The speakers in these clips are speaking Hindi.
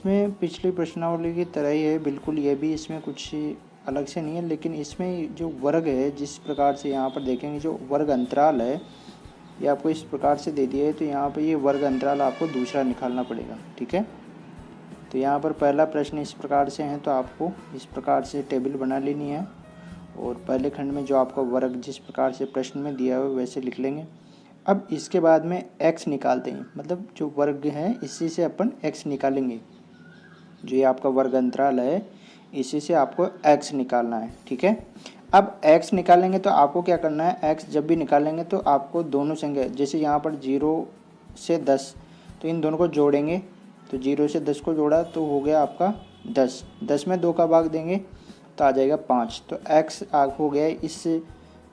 इसमें पिछली प्रश्नावली की तरह ही है बिल्कुल, ये भी इसमें कुछ अलग से नहीं है, लेकिन इसमें जो वर्ग है जिस प्रकार से यहाँ पर देखेंगे, जो वर्ग अंतराल है ये आपको इस प्रकार से दे दिया है, तो यहाँ पर ये वर्ग अंतराल आपको दूसरा निकालना पड़ेगा। ठीक है, तो यहाँ पर पहला प्रश्न इस प्रकार से है, तो आपको इस प्रकार से टेबल बना लेनी है और पहले खंड में जो आपका वर्ग जिस प्रकार से प्रश्न में दिया हुआ वैसे लिख लेंगे। अब इसके बाद में x निकालते हैं, मतलब जो वर्ग है इसी से अपन x निकालेंगे, जो ये आपका वर्ग अंतराल है इसी से आपको x निकालना है। ठीक है, अब x निकालेंगे तो आपको क्या करना है, x जब भी निकालेंगे तो आपको दोनों संख्या, जैसे यहाँ पर 0 से 10, तो इन दोनों को जोड़ेंगे, तो 0 से 10 को जोड़ा तो हो गया आपका 10, 10 में 2 का भाग देंगे तो आ जाएगा 5, तो x हो गया,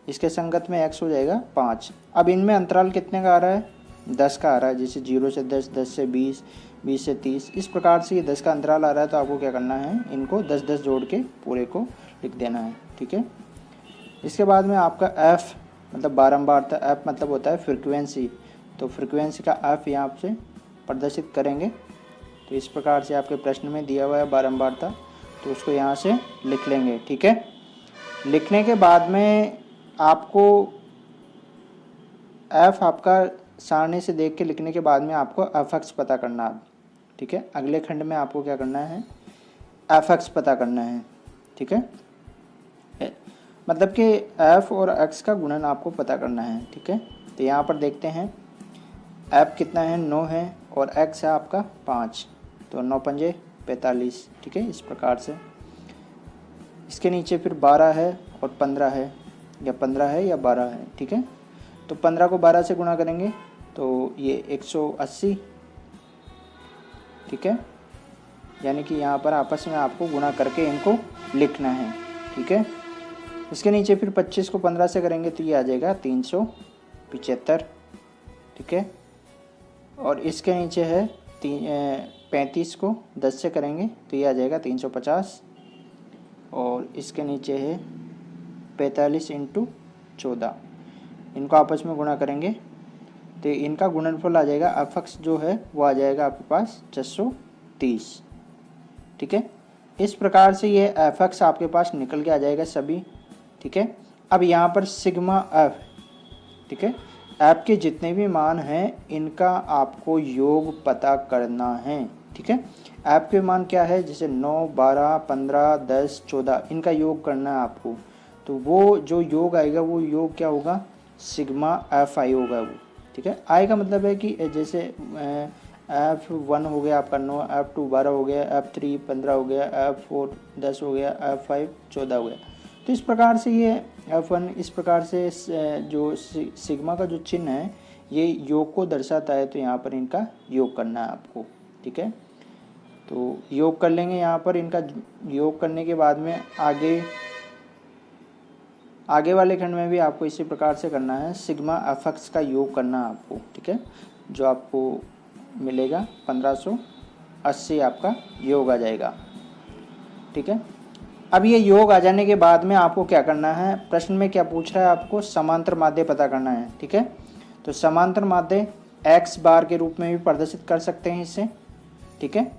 इसके संगत में x हो जाएगा 5। अब इनमें अंतराल कितने का आ रहा है, 10 का आ रहा है, जैसे 0 से 10, 10 से 20, 20 से 30, इस प्रकार से ये 10 का अंतराल आ रहा है, तो आपको क्या करना है, इनको 10-10 जोड़ के पूरे को लिख देना है। ठीक है, इसके बाद में आपका f मतलब बारंबारता, f मतलब होता है फ्रिक्वेंसी, तो फ्रिक्वेंसी का f यहाँ से प्रदर्शित करेंगे, तो इस प्रकार से आपके प्रश्न में दिया हुआ है बारंबारता, तो उसको यहाँ से लिख लेंगे। ठीक है, लिखने के बाद में आपको f आपका सारणी से देख के लिखने के बाद में आपको f(x) पता करना है। ठीक है, अगले खंड में आपको क्या करना है, f(x) पता करना है। ठीक है, मतलब कि f और x का गुणन आपको पता करना है। ठीक है, तो यहाँ पर देखते हैं f कितना है, 9 है, और x है आपका 5, तो 9 पंजे 45। ठीक है, इस प्रकार से इसके नीचे फिर 12 है और 15 है, या 15 है या 12 है। ठीक है, तो 15 को 12 से गुणा करेंगे तो ये 180। ठीक है, यानी कि यहाँ पर आपस में आपको गुणा करके इनको लिखना है। ठीक है, इसके नीचे फिर 25 को 15 से करेंगे तो ये आ जाएगा 375। ठीक है, और इसके नीचे है 35 को 10 से करेंगे तो ये आ जाएगा 350, और इसके नीचे है 45 × 14, इनको आपस में गुणा करेंगे तो इनका गुणनफल आ जाएगा, f(x) जो है वो आ जाएगा आपके पास 630। ठीक है, इस प्रकार से ये f(x) आपके पास निकल के आ जाएगा सभी। ठीक है, अब यहाँ पर सिग्मा f, ठीक है, f के जितने भी मान हैं इनका आपको योग पता करना है। ठीक है, f के मान क्या है, जैसे 9, 12, 15, 10, 14, इनका योग करना है आपको, तो वो जो योग आएगा वो योग क्या होगा, सिग्मा f(i) होगा वो। ठीक है, आई का मतलब है कि जैसे f(1) हो गया आपका 9, f(2) 12 हो गया, f(3) 15 हो गया, f(4) 10 हो गया, f(5) 14 हो गया। तो इस प्रकार से ये f(1) इस प्रकार से जो सिग्मा का जो चिन्ह है ये योग को दर्शाता है, तो यहाँ पर इनका योग करना है आपको। ठीक है, तो योग कर लेंगे, यहाँ पर इनका योग करने के बाद में आगे वाले खंड में भी आपको इसी प्रकार से करना है, सिग्मा f(x) का योग करना है आपको। ठीक है, जो आपको मिलेगा 1580 आपका योग आ जाएगा। ठीक है, अब ये योग आ जाने के बाद में आपको क्या करना है, प्रश्न में क्या पूछ रहा है, आपको समांतर माध्य पता करना है। ठीक है, तो समांतर माध्य x बार के रूप में भी प्रदर्शित कर सकते हैं इसे। ठीक है,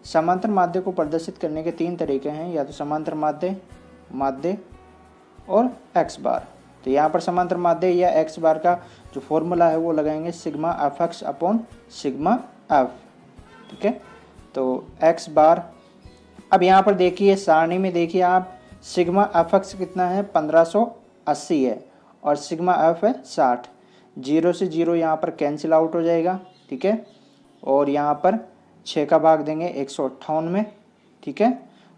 समांतर माध्य को प्रदर्शित करने के 3 तरीके हैं, या तो समांतर माध्य और x बार। तो यहाँ पर समांतर माध्य या x बार का जो फॉर्मूला है वो लगाएंगे, sigma f(x) upon sigma f। ठीक है, तो x बार, अब यहाँ पर देखिए सारणी में देखिए आप, सिग्मा f(x) कितना है, 1580 है, और सिग्मा f है 60। 0 से 0 यहाँ पर कैंसिल आउट हो जाएगा। ठीक है, और यहाँ पर 6 का भाग देंगे 158 में। ठीक है,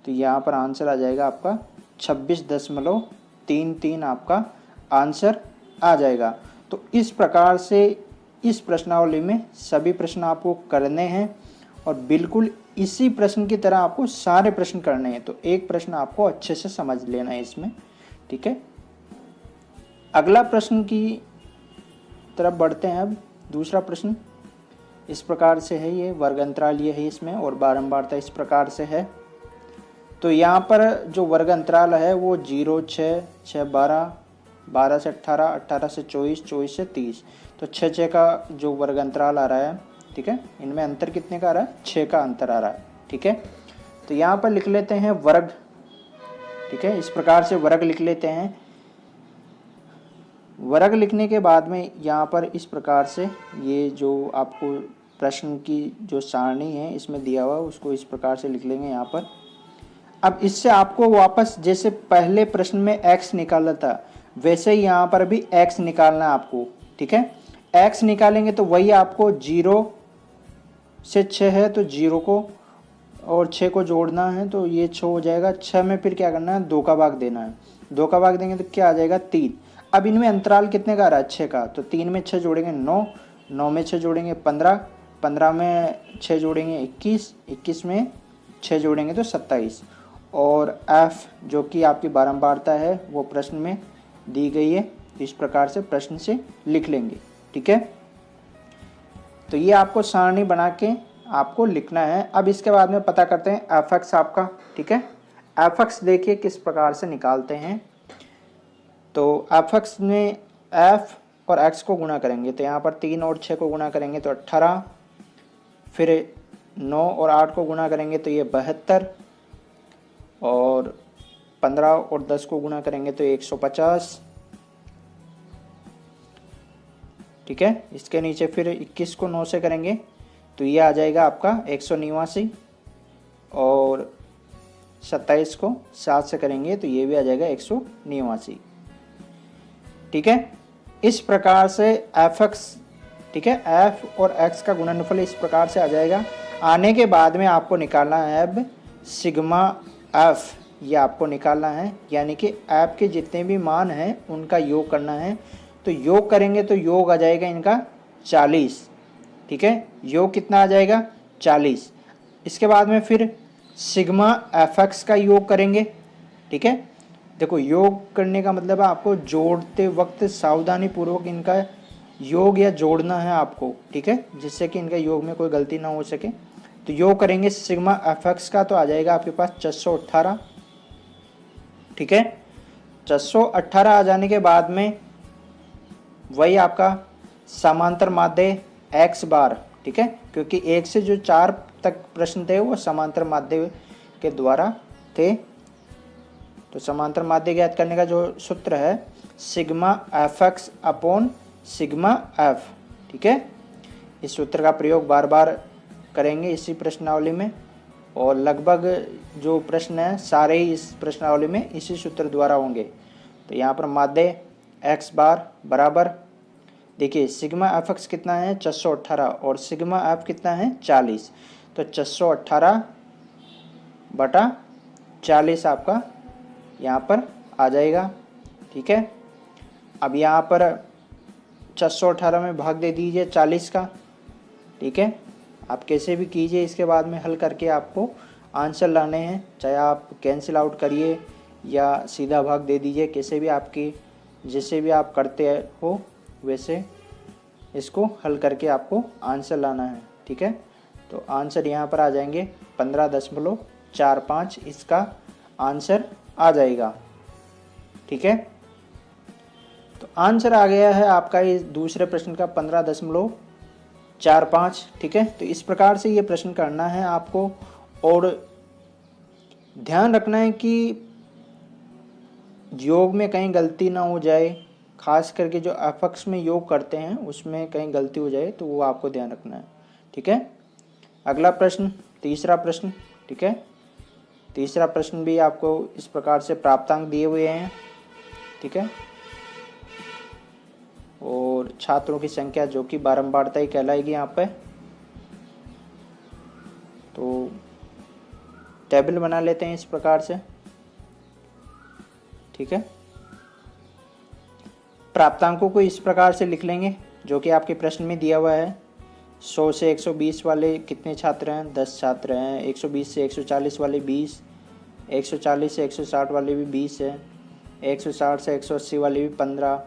तो यहाँ पर आंसर आ जाएगा आपका 26.33 आपका आंसर आ जाएगा। तो इस प्रकार से इस प्रश्नावली में सभी प्रश्न आपको करने हैं, और बिल्कुल इसी प्रश्न की तरह आपको सारे प्रश्न करने हैं, तो एक प्रश्न आपको अच्छे से समझ लेना है इसमें। ठीक है, अगला प्रश्न की तरफ बढ़ते हैं। अब दूसरा प्रश्न इस प्रकार से है, ये वर्ग अंतराल ये है इसमें, और बारंबारता इस प्रकार से है। तो यहाँ पर जो वर्ग अंतराल है वो 0, 6, 6, 12, 12 से 18, 18 से 24, 24 से 30, तो 6 का जो वर्ग अंतराल आ रहा है ठीक है, इनमें अंतर कितने का आ रहा है, 6 का अंतर आ रहा है। ठीक है, तो यहाँ पर लिख लेते हैं वर्ग। ठीक है, इस प्रकार से वर्ग लिख लेते हैं। वर्ग लिखने के बाद में यहाँ पर इस प्रकार से ये जो आपको प्रश्न की जो सारणी है इसमें दिया हुआ उसको इस प्रकार से लिख लेंगे यहाँ पर। अब इससे आपको वापस जैसे पहले प्रश्न में x निकाला था वैसे ही यहाँ पर भी x निकालना है आपको। ठीक है, x निकालेंगे तो वही आपको 0 से 6 है तो 0 को और 6 को जोड़ना है तो ये 6 हो जाएगा। 6 में फिर क्या करना है, 2 का भाग देना है। 2 का भाग देंगे तो क्या आ जाएगा, 3। अब इनमें अंतराल कितने का आ रहा है, 6 का, तो 3 में 6 जोड़ेंगे 9, 9 में 6 जोड़ेंगे 15, 15 में 6 जोड़ेंगे 21, 21 में 6 जोड़ेंगे तो 27। और f जो कि आपकी बारंबारता है वो प्रश्न में दी गई है, इस प्रकार से प्रश्न से लिख लेंगे। ठीक है, तो ये आपको सारणी बना के आपको लिखना है। अब इसके बाद में पता करते हैं f(x) आपका। ठीक है, f(x) देखिए किस प्रकार से निकालते हैं। तो f(x) में f और x को गुणा करेंगे तो यहाँ पर 3 और 6 को गुणा करेंगे तो 18, फिर 9 और 8 को गुणा करेंगे तो ये 72, और 15 और 10 को गुणा करेंगे तो 150। ठीक है, इसके नीचे फिर 21 को 9 से करेंगे तो ये आ जाएगा आपका 189, और 27 को 7 से करेंगे तो ये भी आ जाएगा 189। ठीक है, इस प्रकार से f(x), ठीक है, f और x का गुणनफल इस प्रकार से आ जाएगा। आने के बाद में आपको निकालना है अब सिग्मा f, ये आपको निकालना है, यानी कि f के जितने भी मान हैं उनका योग करना है। तो योग करेंगे तो योग आ जाएगा इनका 40। ठीक है, योग कितना आ जाएगा, 40। इसके बाद में फिर सिग्मा f(x) का योग करेंगे। ठीक है, देखो योग करने का मतलब है आपको जोड़ते वक्त सावधानी पूर्वक इनका योग या जोड़ना है आपको। ठीक है, जिससे कि इनका योग में कोई गलती ना हो सके। तो योग करेंगे सिग्मा f(x) का तो आ जाएगा आपके पास 418। ठीक है, 418 आ जाने के बाद में वही आपका समांतर माध्य x बार। ठीक है, क्योंकि 1 से जो 4 तक प्रश्न थे वो समांतर माध्य के द्वारा थे। तो समांतर माध्य ज्ञात करने का जो सूत्र है sigma f(x) upon sigma f। ठीक है, इस सूत्र का प्रयोग बार बार करेंगे इसी प्रश्नावली में, और लगभग जो प्रश्न है सारे ही इस प्रश्नावली में इसी सूत्र द्वारा होंगे। तो यहाँ पर माध्य x बार बराबर, देखिए सिग्मा f(x) कितना है 418 और सिग्मा f कितना है 40, तो 418 बटा 40 आपका यहाँ पर आ जाएगा। ठीक है, अब यहाँ पर 418 में भाग दे दीजिए 40 का। ठीक है, आप कैसे भी कीजिए, इसके बाद में हल करके आपको आंसर लाने हैं, चाहे आप कैंसिल आउट करिए या सीधा भाग दे दीजिए, कैसे भी आपकी जैसे भी आप करते हो वैसे इसको हल करके आपको आंसर लाना है। ठीक है, तो आंसर यहाँ पर आ जाएंगे 15.45, इसका आंसर आ जाएगा। ठीक है, तो आंसर आ गया है आपका इस दूसरे प्रश्न का 15.45। ठीक है, तो इस प्रकार से ये प्रश्न करना है आपको, और ध्यान रखना है कि योग में कहीं गलती ना हो जाए, खास करके जो f(x) में योग करते हैं उसमें कहीं गलती हो जाए तो वो आपको ध्यान रखना है। ठीक है, अगला प्रश्न, तीसरा प्रश्न। ठीक है, तीसरा प्रश्न भी आपको इस प्रकार से प्राप्तांक दिए हुए हैं। ठीक है, और छात्रों की संख्या जो कि बारंबारता ही कहलाएगी यहाँ पे। तो टेबल बना लेते हैं इस प्रकार से। ठीक है, प्राप्तांकों को इस प्रकार से लिख लेंगे जो कि आपके प्रश्न में दिया हुआ है। 100 से 120 वाले कितने छात्र हैं, 10 छात्र हैं। 120 से 140 वाले 20, 140 से 160 वाले भी 20 है, 160 से 180 वाले भी 15,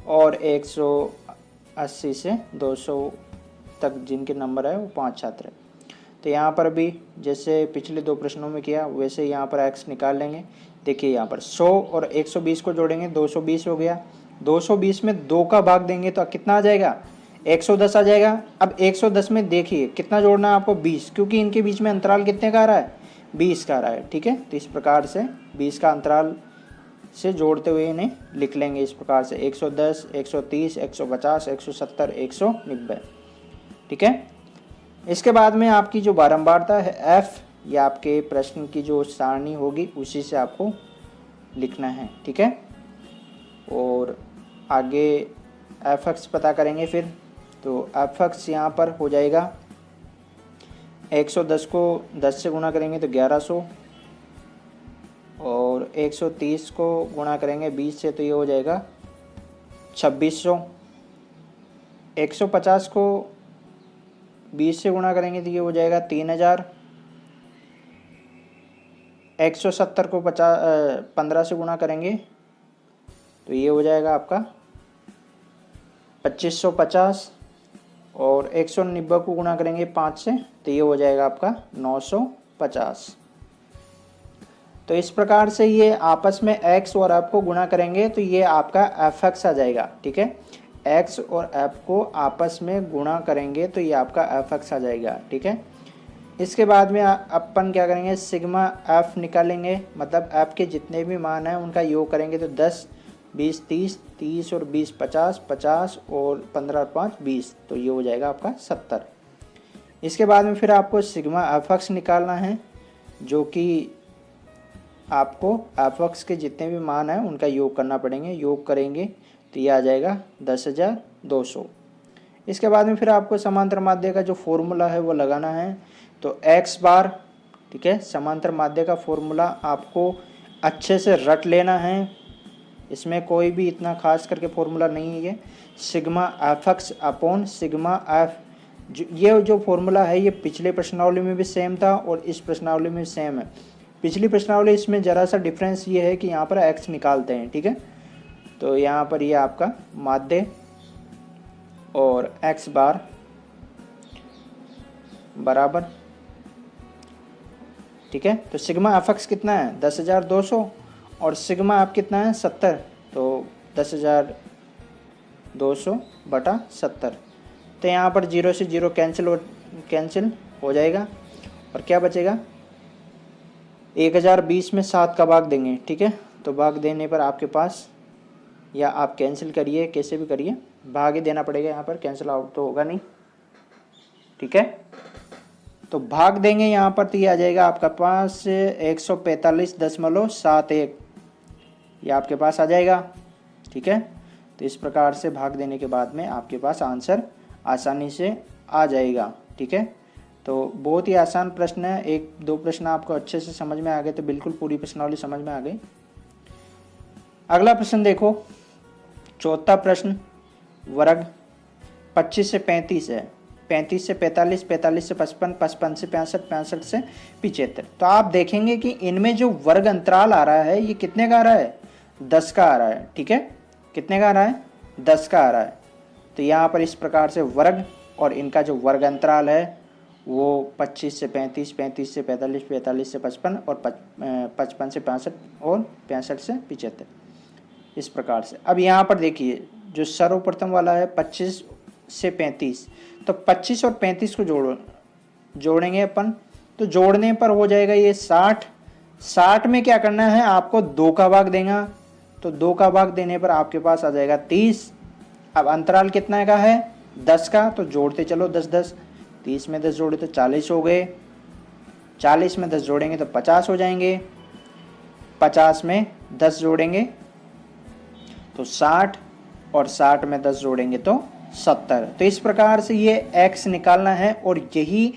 और 180 से 200 तक जिनके नंबर है वो 5 छात्र हैं। तो यहाँ पर भी जैसे पिछले 2 प्रश्नों में किया वैसे यहाँ पर x निकाल लेंगे। देखिए यहाँ पर 100 और 120 को जोड़ेंगे 220 हो गया। 220 में 2 का भाग देंगे तो कितना आ जाएगा, 110 आ जाएगा। अब 110 में देखिए कितना जोड़ना है आपको, 20, क्योंकि इनके बीच में अंतराल कितने का आ रहा है, 20 का आ रहा है। ठीक है, तो इस प्रकार से 20 का अंतराल से जोड़ते हुए इन्हें लिख लेंगे इस प्रकार से 110, 130, 150, 170, 190। ठीक है, इसके बाद में आपकी जो बारंबारता है एफ, या आपके प्रश्न की जो सारणी होगी उसी से आपको लिखना है। ठीक है, और आगे एफ एक्स पता करेंगे फिर। तो एफ एक्स यहाँ पर हो जाएगा 110 को 10 से गुणा करेंगे तो 1100, और 130 को गुणा करेंगे 20 से तो ये हो जाएगा 2600। 150 को 20 से गुणा करेंगे तो ये हो जाएगा 3000। 170 को 15 से गुणा करेंगे तो ये हो जाएगा आपका 2550, और 190 को गुणा करेंगे 5 से तो ये हो जाएगा आपका 950। तो इस प्रकार से ये आपस में x और f को गुणा करेंगे तो ये आपका एफ एक्स आ जाएगा। ठीक है, x और f को आपस में गुणा करेंगे तो ये आपका एफ एक्स आ जाएगा। ठीक है, इसके बाद में अपन क्या करेंगे, सिग्मा f निकालेंगे, मतलब f के जितने भी मान हैं उनका योग करेंगे तो 10, 20, 30, 30 और 20 50, 50 और 15 और 5 20, तो ये हो जाएगा आपका 70। इसके बाद में फिर आपको सिग्मा एफ एक्स निकालना है, जो कि आपको एफ एक्स के जितने भी मान हैं उनका योग करना पड़ेंगे। योग करेंगे तो ये आ जाएगा 10,200। इसके बाद में फिर आपको समांतर माध्य का जो फॉर्मूला है वो लगाना है, तो x बार। ठीक है, समांतर माध्य का फॉर्मूला आपको अच्छे से रट लेना है, इसमें कोई भी इतना खास करके फॉर्मूला नहीं है। Sigma F x upon sigma F, ये जो फॉर्मूला है ये पिछले प्रश्नावली में भी सेम था और इस प्रश्नावली में सेम है। पिछली प्रश्नावली इसमें ज़रा सा डिफरेंस ये है कि यहाँ पर x निकालते हैं। ठीक है, तो यहाँ पर ये आपका माध्य और x बार बराबर। ठीक है, तो सिग्मा एफ एक्स कितना है 10,200 और सिग्मा एफ कितना है 70, तो 10,200 बटा 70। तो यहाँ पर 0 से 0 कैंसिल हो जाएगा और क्या बचेगा, 1020 में 7 का भाग देंगे। ठीक है, तो भाग देने पर आपके पास, या आप कैंसिल करिए कैसे भी करिए, भाग ही देना पड़ेगा, यहाँ पर कैंसिल आउट तो होगा नहीं। ठीक है, तो भाग देंगे यहाँ पर तो ये आ जाएगा आपका पास 145.71, ये आपके पास आ जाएगा। ठीक है, तो इस प्रकार से भाग देने के बाद में आपके पास आंसर आसानी से आ जाएगा। ठीक है, तो बहुत ही आसान प्रश्न है, 1-2 प्रश्न आपको अच्छे से समझ में आ गए तो बिल्कुल पूरी प्रश्नावली समझ में आ गई। अगला प्रश्न देखो, चौथा प्रश्न, वर्ग 25 से 35 है, 35 से 45, 45 से 55, 55 से 65, 65 से 75। तो आप देखेंगे कि इनमें जो वर्ग अंतराल आ रहा है ये कितने का आ रहा है, 10 का आ रहा है। ठीक है, कितने का आ रहा है, 10 का आ रहा है। तो यहाँ पर इस प्रकार से वर्ग और इनका जो वर्ग अंतराल है वो 25 से 35, 35 से 45, 45 से 55 और 55 से 65 और 65 से 75, इस प्रकार से। अब यहाँ पर देखिए जो सर्वप्रथम वाला है 25 से 35, तो 25 और 35 को जोड़ेंगे अपन, तो जोड़ने पर हो जाएगा ये 60। 60 में क्या करना है, आपको 2 का भाग देगा, तो 2 का भाग देने पर आपके पास आ जाएगा 30। अब अंतराल कितना का है, 10 का, तो जोड़ते चलो 10 10, 30 में 10 जोड़े तो 40 हो गए, 40 में 10 जोड़ेंगे तो 50 हो जाएंगे, 50 में 10 जोड़ेंगे तो 60, और 60 में 10 जोड़ेंगे तो 70। तो इस प्रकार से ये x निकालना है, और यही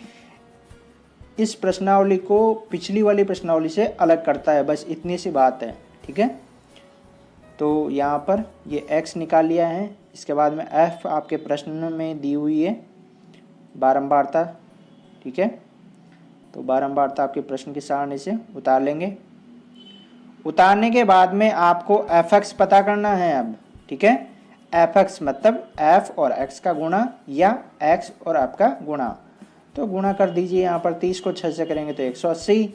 इस प्रश्नावली को पिछली वाली प्रश्नावली से अलग करता है, बस इतनी सी बात है। ठीक है, तो यहाँ पर ये x निकाल लिया है। इसके बाद में f आपके प्रश्न में दी हुई है बारंबारता। ठीक है, तो बारंबारता आपके प्रश्न की सारणी से उतार लेंगे। उतारने के बाद में आपको एफ एक्स पता करना है अब। ठीक है, एफ एक्स मतलब एफ और एक्स का गुणा या एक्स और एफ का गुणा, तो गुणा कर दीजिए। यहाँ पर 30 को 6 से करेंगे तो 180,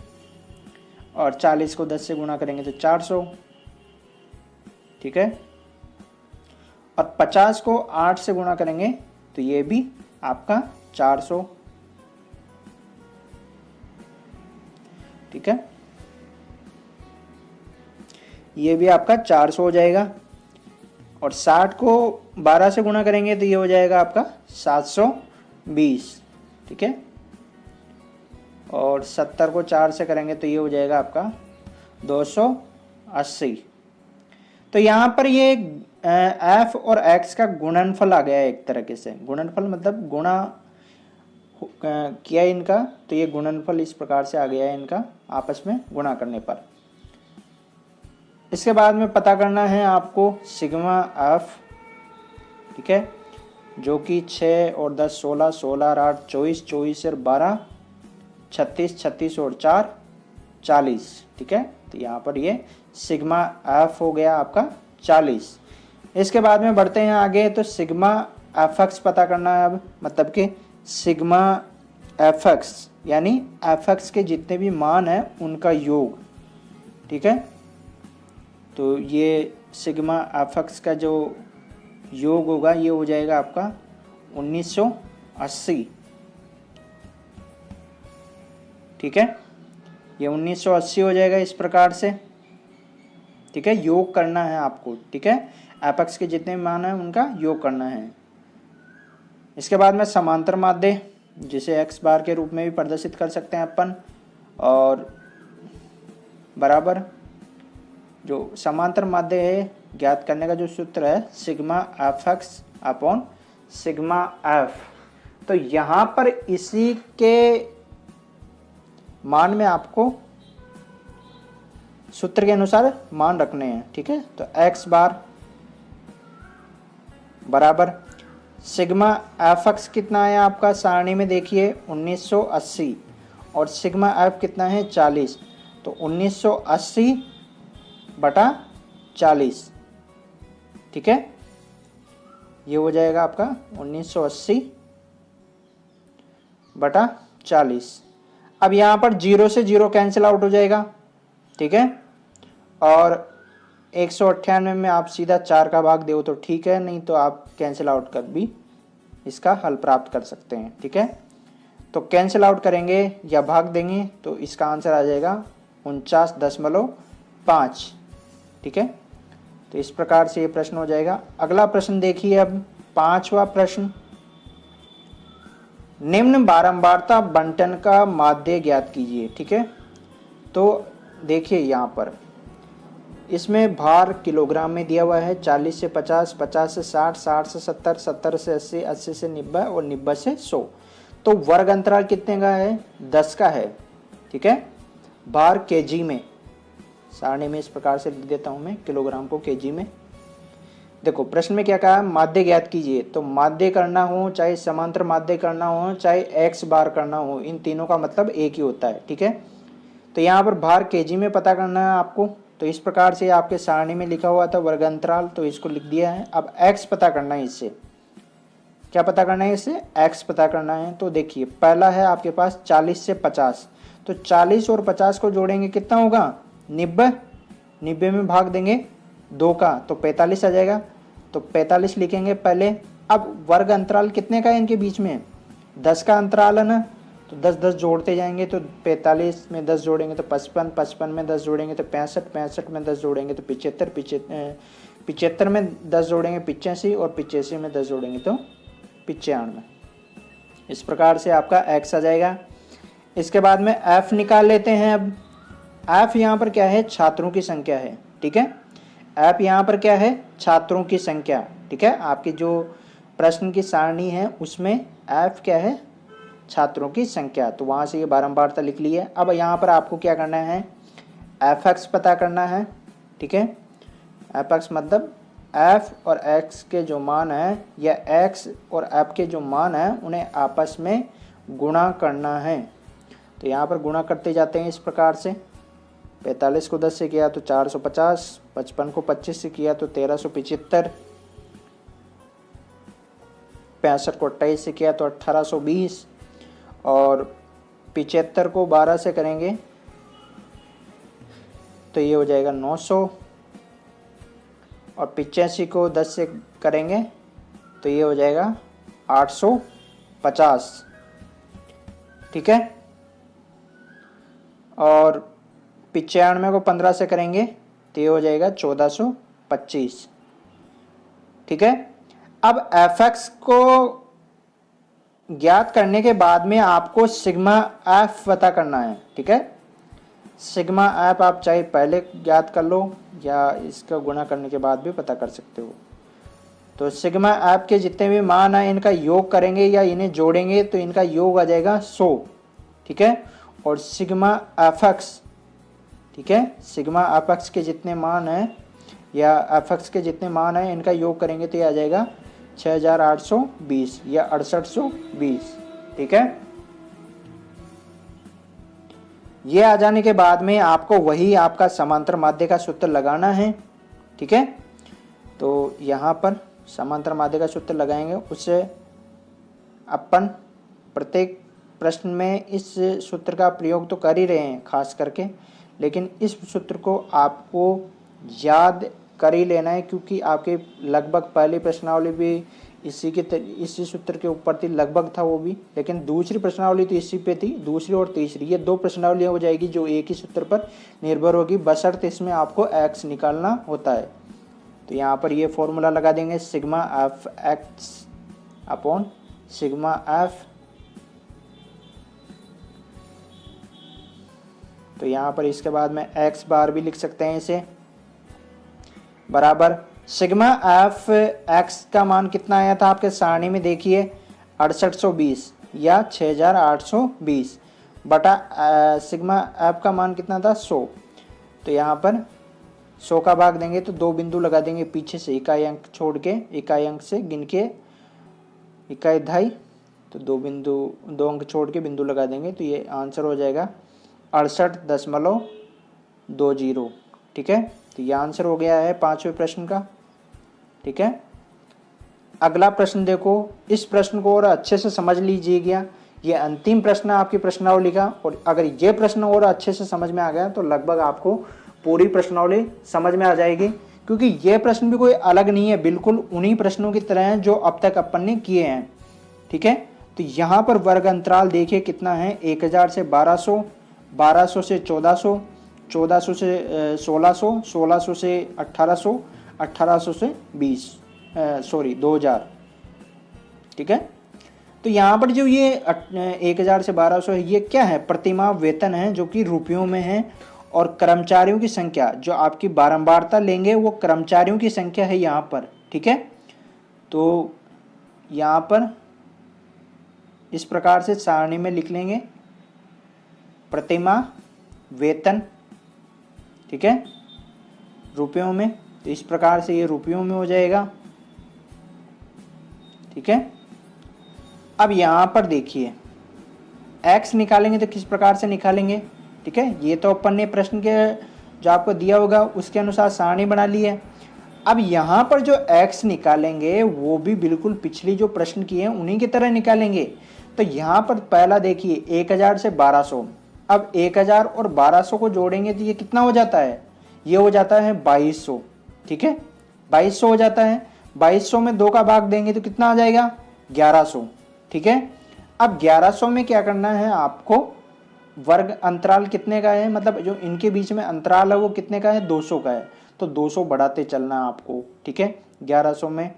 और 40 को 10 से गुणा करेंगे तो 400। ठीक है, और 50 को 8 से गुणा करेंगे तो ये भी आपका 400, ठीक है, ये भी आपका 400 हो जाएगा। और 60 को 12 से गुणा करेंगे तो ये हो जाएगा आपका 720, ठीक है। और 70 को 4 से करेंगे तो ये हो जाएगा आपका 280। तो यहाँ पर ये f और x का गुणनफल आ गया है एक तरीके से। गुणनफल मतलब गुणा किया इनका, तो ये गुणनफल इस प्रकार से आ गया है इनका आपस में गुणा करने पर। इसके बाद में पता करना है आपको सिग्मा एफ, ठीक है, जो कि 6 और 10 16, 16 और 8 24, 24 और 12 36, 36 और 4 40, ठीक है। तो यहाँ पर ये सिग्मा एफ हो गया आपका 40। इसके बाद में बढ़ते हैं आगे, तो सिग्मा एफ एक्स पता करना है अब, मतलब कि सिग्मा एफ एक्स यानी एफ एक्स के जितने भी मान हैं उनका योग, ठीक है। तो ये सिग्मा एफ एक्स का जो योग होगा ये हो जाएगा आपका 1980, ठीक है, ये 1980 हो जाएगा इस प्रकार से, ठीक है। योग करना है आपको, ठीक है, एफ एक्स के जितने भी मान हैं उनका योग करना है। इसके बाद में समांतर माध्य, जिसे एक्स बार के रूप में भी प्रदर्शित कर सकते हैं अपन, और बराबर जो समांतर माध्य है ज्ञात करने का जो सूत्र है sigma F x upon sigma F. तो यहाँ पर इसी के मान में आपको सूत्र के अनुसार मान रखने हैं, ठीक है। तो एक्स बार बराबर सिग्मा एफ एक्स कितना है आपका सारणी में देखिए 1980, और सिग्मा एफ कितना है 40, तो 1980 बटा 40, ठीक है, ये हो जाएगा आपका 1980 बटा 40। अब यहाँ पर 0 से 0 कैंसिल आउट हो जाएगा, ठीक है, और 198 में आप सीधा 4 का भाग दो तो ठीक है, नहीं तो आप कैंसिल आउट कर भी इसका हल प्राप्त कर सकते हैं, ठीक है। तो कैंसिल आउट करेंगे या भाग देंगे तो इसका आंसर आ जाएगा 49.5, ठीक है। तो इस प्रकार से ये प्रश्न हो जाएगा। अगला प्रश्न देखिए अब 5वां प्रश्न, निम्न बारंबारता बंटन का माध्य ज्ञात कीजिए, ठीक है। तो देखिए यहाँ पर इसमें भार किलोग्राम में दिया हुआ है, 40 से 50, 50 से 60, 60 से 70, 70 से 80, 80 से 90 और 90 से 100। तो वर्ग अंतराल कितने का है? 10 का है, ठीक है। भार केजी में, सारणी में इस प्रकार से लिख देता हूं मैं किलोग्राम को केजी में। देखो प्रश्न में क्या कहा है, माध्य ज्ञात कीजिए। तो माध्य करना हो, चाहे समांतर माध्य करना हो, चाहे एक्स बार करना हो, इन तीनों का मतलब एक ही होता है, ठीक है। तो यहाँ पर भार केजी में पता करना है आपको। तो इस प्रकार से आपके सारणी में लिखा हुआ था वर्ग अंतराल, तो इसको लिख दिया है। अब एक्स पता करना है, इससे क्या पता करना है, इससे एक्स पता करना है। तो देखिए पहला है आपके पास 40 से 50, तो 40 और 50 को जोड़ेंगे कितना होगा 90, 90 में भाग देंगे 2 का तो 45 आ जाएगा। तो 45 लिखेंगे पहले। अब वर्ग अंतराल कितने का है इनके बीच में, 10 का अंतराल है ना, तो 10 10 जोड़ते जाएंगे। तो 45 में 10 जोड़ेंगे तो 55, 55 में 10 जोड़ेंगे तो 65, 65 में 10 जोड़ेंगे तो 75, 75 में 10 जोड़ेंगे 85, और 85 में 10 जोड़ेंगे तो 95। इस प्रकार से आपका एक्स आ जाएगा। इसके बाद में एफ निकाल लेते हैं। अब एफ यहाँ पर क्या है, छात्रों की संख्या है, ठीक है। एफ यहाँ पर क्या है, छात्रों की संख्या, ठीक है। आपकी जो प्रश्न की सारणी है उसमें एफ क्या है, छात्रों की संख्या। तो वहाँ से ये बारंबारता लिख ली है। अब यहाँ पर आपको क्या करना है, एफ एक्स पता करना है, ठीक है। एफ एक्स मतलब एफ और एक्स के जो मान है, या एक्स और एफ के जो मान हैं उन्हें आपस में गुणा करना है। तो यहाँ पर गुणा करते जाते हैं इस प्रकार से। 45 को 10 से किया तो 450, 55 को 25 से किया तो 1375, 65 को 28 से किया तो 1820, और 75 को 12 से करेंगे तो ये हो जाएगा 900, और 85 को 10 से करेंगे तो ये हो जाएगा 850, ठीक है। और 95 को 15 से करेंगे तो ये हो जाएगा 1425, ठीक है। अब fx को ज्ञात करने के बाद में आपको सिग्मा एफ पता करना है, ठीक है। सिग्मा एफ आप चाहे पहले ज्ञात कर लो या इसका गुणा करने के बाद भी पता कर सकते हो। तो सिग्मा एफ के जितने भी मान हैं इनका योग करेंगे या इन्हें जोड़ेंगे तो इनका योग आ जाएगा 100, ठीक है। और सिग्मा एफ एक्स, ठीक है, सिग्मा एफ एक्स के जितने मान हैं या एफ एक्स के जितने मान हैं इनका योग करेंगे तो ये आ जाएगा 6820 या 6820, ठीक है। ये आ जाने के बाद में आपको वही आपका समांतर माध्य का सूत्र लगाना है, ठीक है। तो यहाँ पर समांतर माध्य का सूत्र लगाएंगे, उससे अपन प्रत्येक प्रश्न में इस सूत्र का प्रयोग तो कर ही रहे हैं खास करके, लेकिन इस सूत्र को आपको याद कर ही लेना है क्योंकि आपके लगभग पहली प्रश्नावली भी इसी सूत्र के ऊपर थी, लगभग था वो भी, लेकिन दूसरी प्रश्नावली तो इसी पे थी, दूसरी और तीसरी, ये 2 प्रश्नावलियाँ हो जाएगी जो एक ही सूत्र पर निर्भर होगी, बशर्ते इसमें आपको x निकालना होता है। तो यहाँ पर ये फॉर्मूला लगा देंगे sigma F x upon sigma F, तो यहाँ पर इसके बाद में x बार भी लिख सकते हैं इसे, बराबर सिग्मा एफ एक्स का मान कितना आया था आपके सारणी में, देखिए 6820 या 6820 बटा सिग्मा एफ का मान कितना था 100। तो यहाँ पर 100 का भाग देंगे तो 2 बिंदु लगा देंगे पीछे से, इकाई अंक छोड़ के, इकाई अंक से गिन के इकाई ढाई, तो 2 अंक छोड़ के बिंदु लगा देंगे तो ये आंसर हो जाएगा 68.20, ठीक है। तो ये आंसर हो गया है 5वें प्रश्न का, ठीक है। अगला प्रश्न देखो, इस प्रश्न को और अच्छे से समझ लीजिएगा, ये अंतिम प्रश्न है आपकी प्रश्नावली का, और अगर ये प्रश्न और अच्छे से समझ में आ गया तो लगभग आपको पूरी प्रश्नावली समझ में आ जाएगी, क्योंकि ये प्रश्न भी कोई अलग नहीं है, बिल्कुल उन्हीं प्रश्नों की तरह हैं जो अब तक अपन ने किए हैं, ठीक है। तो यहाँ पर वर्ग अंतराल देखिए कितना है, 1000 से 1200, 1200 से 1400, 1400 से 1600, 1600 से 1800, 1800 से 2000, ठीक है। तो यहाँ पर जो ये 1000 से 1200 है, ये क्या है, प्रतिमाह वेतन है जो कि रुपयों में है, और कर्मचारियों की संख्या जो आपकी बारंबारता लेंगे वो कर्मचारियों की संख्या है यहाँ पर, ठीक है। तो यहाँ पर इस प्रकार से सारणी में लिख लेंगे प्रतिमाह वेतन, ठीक है, रुपयों में, तो इस प्रकार से ये रुपयों में हो जाएगा, ठीक है। अब यहाँ पर देखिए x निकालेंगे तो किस प्रकार से निकालेंगे, ठीक है। ये तो अपन ने प्रश्न के जो आपको दिया होगा उसके अनुसार सारणी बना ली है। अब यहाँ पर जो x निकालेंगे वो भी बिल्कुल पिछली जो प्रश्न किए हैं उन्हीं की तरह निकालेंगे। तो यहाँ पर पहला देखिए 1000 से 1200, अब 1000 और 1200 को जोड़ेंगे तो ये कितना हो जाता है, ये हो जाता है 2200, ठीक है, 2200 हो जाता है। 2200 में 2 का भाग देंगे तो कितना आ जाएगा 1100, ठीक है। अब 1100 में क्या करना है आपको, वर्ग अंतराल कितने का है, मतलब जो इनके बीच में अंतराल है वो कितने का है, 200 का है, तो 200 बढ़ाते चलना है आपको, ठीक है। 1100 में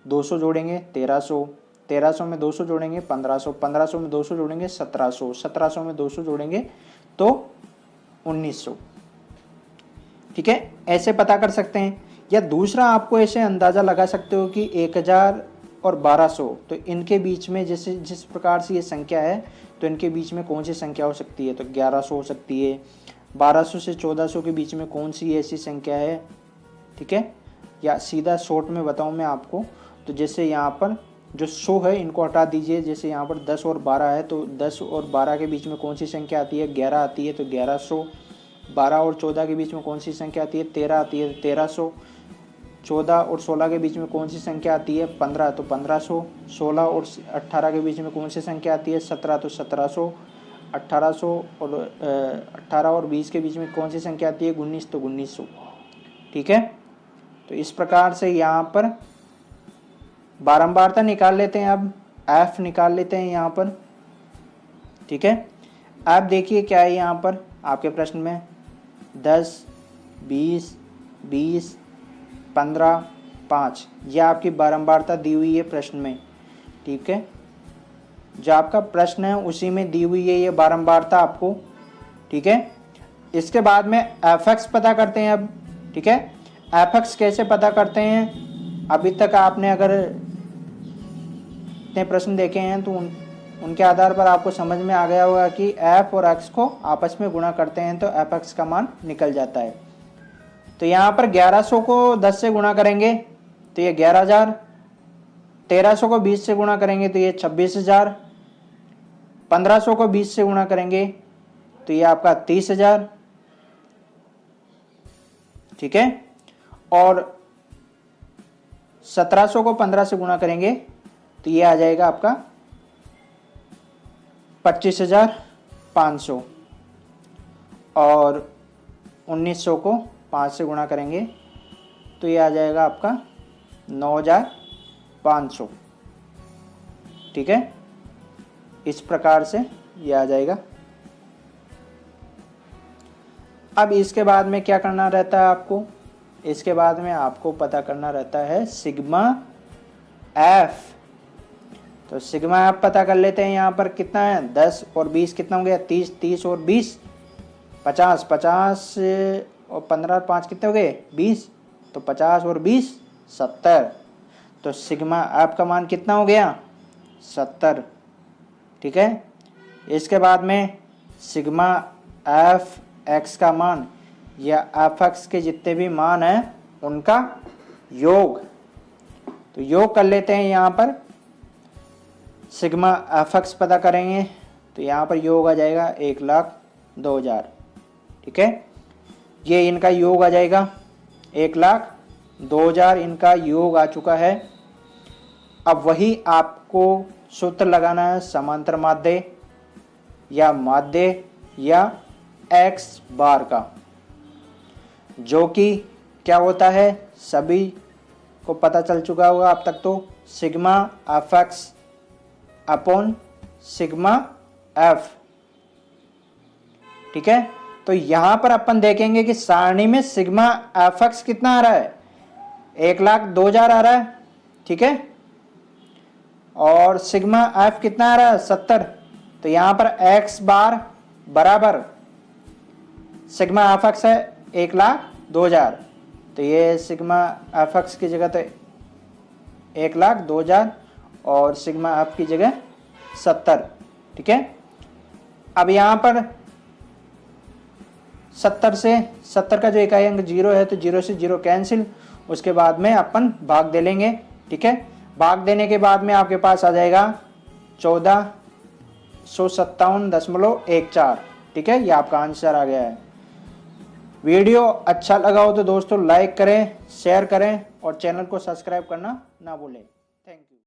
200 जोड़ेंगे 1300, 1300 में 200 जोड़ेंगे 1500, 1500 में 200 जोड़ेंगे 1700, 1700 में 200 जोड़ेंगे तो 1900, ठीक है। ऐसे पता कर सकते हैं, या दूसरा आपको ऐसे अंदाज़ा लगा सकते हो कि 1000 और 1200, तो इनके बीच में जैसे जिस प्रकार से ये संख्या है तो इनके बीच में कौन सी संख्या हो सकती है, तो 1100 हो सकती है। 1200 से 1400 के बीच में कौन सी ऐसी संख्या है, ठीक है। या सीधा शॉर्ट में बताऊं मैं आपको, तो जैसे यहाँ पर जो 100 है इनको हटा दीजिए, जैसे यहाँ पर 10 और 12 है तो 10 और 12 के बीच में कौन सी संख्या आती है, 11 आती है तो 1100। 12 और 14 के बीच में कौन सी संख्या आती है, 13 आती है तो 1300। 14 और 16 के बीच में कौन सी संख्या आती है, 15 तो 1500। 16 और 18 के बीच में कौन सी संख्या आती है, 17 तो 1700। 1800 और 18 और 20 के बीच में कौन सी संख्या आती है, 19 तो 1900, ठीक है। तो इस प्रकार से यहाँ पर बारंबारता निकाल लेते हैं। अब एफ निकाल लेते हैं यहाँ पर। ठीक है, आप देखिए क्या है यहाँ पर आपके प्रश्न में 10, 20, 20, 15, 5 यह आपकी बारंबारता दी हुई है प्रश्न में। ठीक है, जो आपका प्रश्न है उसी में दी हुई है ये बारंबारता आपको। ठीक है, इसके बाद में एफ एक्स पता करते हैं अब। ठीक है, एफ एक्स कैसे पता करते हैं, अभी तक आपने अगर इतने प्रश्न देखे हैं तो उनके आधार पर आपको समझ में आ गया होगा कि एफ और एक्स को आपस में गुणा करते हैं तो एफ एक्स का मान निकल जाता है। तो यहाँ पर 1100 को 10 से गुणा करेंगे तो ये 11,000, 1300 को 20 से गुणा करेंगे तो ये 26,000, 1500 को 20 से गुणा करेंगे तो ये आपका 30,000। ठीक है, और 1700 को 15 से गुणा करेंगे तो ये आ जाएगा आपका 25,500, और 1900 को 5 से गुणा करेंगे तो ये आ जाएगा आपका 9,500। ठीक है, इस प्रकार से ये आ जाएगा। अब इसके बाद में क्या करना रहता है आपको, इसके बाद में आपको पता करना रहता है सिग्मा एफ। तो सिग्मा एफ पता कर लेते हैं। यहाँ पर कितना है 10 और 20 कितना हो गया 30, 30 और 20 50, 50 और 15 और 5 कितने हो गए 20, तो 50 और 20 70। तो सिग्मा एफ का मान कितना हो गया 70। ठीक है, इसके बाद में सिग्मा एफ एक्स का मान या एफ एक्स के जितने भी मान हैं उनका योग, तो योग कर लेते हैं। यहाँ पर सिग्मा एफ एक्स पता करेंगे तो यहाँ पर योग आ जाएगा 1,02,000। ठीक है, ये इनका योग आ जाएगा 1,02,000 इनका योग आ चुका है। अब वही आपको सूत्र लगाना है समांतर माध्य या एक्स बार का, जो कि क्या होता है सभी को पता चल चुका होगा अब तक। तो sigma F x upon sigma F. ठीक है, तो यहां पर अपन देखेंगे कि सारणी में सिग्मा एफ एक्स कितना आ रहा है 1,02,000 आ रहा है। ठीक है, और सिग्मा एफ कितना आ रहा है 70। तो यहां पर एक्स बार बराबर सिग्मा एफ एक्स है 1,02,000, तो ये सिग्मा एफ एक्स की जगह तो 1,02,000 और सिग्मा एफ की जगह 70। ठीक है, अब यहाँ पर 70 का जो इकाई अंक 0 है तो 0 से 0 कैंसिल, उसके बाद में अपन भाग दे लेंगे। ठीक है, भाग देने के बाद में आपके पास आ जाएगा 1457.14। ठीक है, ये आपका आंसर आ गया है। वीडियो अच्छा लगा हो तो दोस्तों लाइक करें, शेयर करें और चैनल को सब्सक्राइब करना ना भूलें।